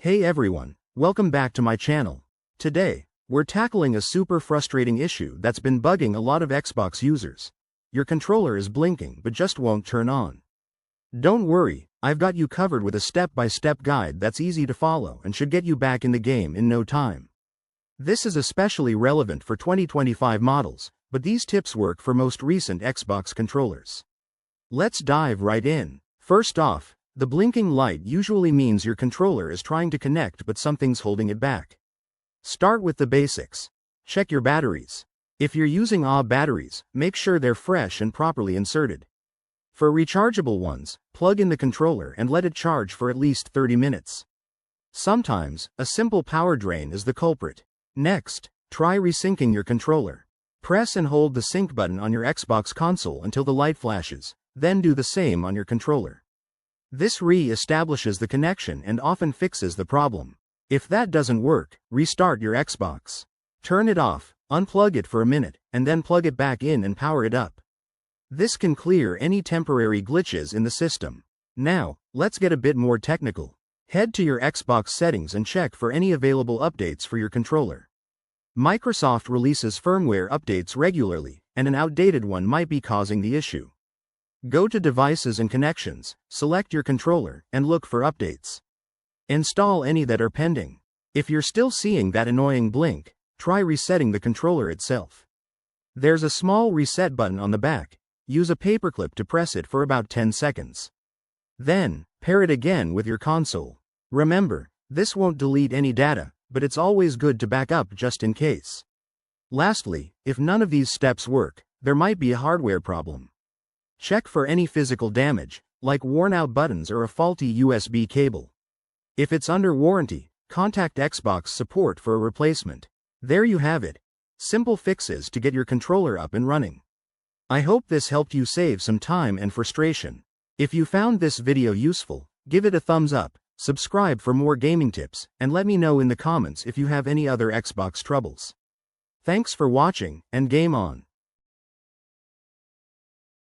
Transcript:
Hey everyone, welcome back to my channel. Today, we're tackling a super frustrating issue that's been bugging a lot of Xbox users. Your controller is blinking but just won't turn on. Don't worry, I've got you covered with a step-by-step guide that's easy to follow and should get you back in the game in no time. This is especially relevant for 2025 models, but these tips work for most recent Xbox controllers. Let's dive right in. First off, the blinking light usually means your controller is trying to connect but something's holding it back. Start with the basics. Check your batteries. If you're using AA batteries, make sure they're fresh and properly inserted. For rechargeable ones, plug in the controller and let it charge for at least 30 minutes. Sometimes, a simple power drain is the culprit. Next, try resyncing your controller. Press and hold the sync button on your Xbox console until the light flashes, then do the same on your controller. This re-establishes the connection and often fixes the problem. If that doesn't work, restart your Xbox. Turn it off, unplug it for a minute, and then plug it back in and power it up. This can clear any temporary glitches in the system. Now, let's get a bit more technical. Head to your Xbox settings and check for any available updates for your controller. Microsoft releases firmware updates regularly, and an outdated one might be causing the issue. Go to Devices and Connections, select your controller, and look for updates. Install any that are pending. If you're still seeing that annoying blink, try resetting the controller itself. There's a small reset button on the back. Use a paperclip to press it for about 10 seconds. Then, pair it again with your console. Remember, this won't delete any data, but it's always good to back up just in case. Lastly, if none of these steps work, there might be a hardware problem. Check for any physical damage, like worn-out buttons or a faulty USB cable. If it's under warranty, contact Xbox support for a replacement. There you have it. Simple fixes to get your controller up and running. I hope this helped you save some time and frustration. If you found this video useful, give it a thumbs up, subscribe for more gaming tips, and let me know in the comments if you have any other Xbox troubles. Thanks for watching, and game on.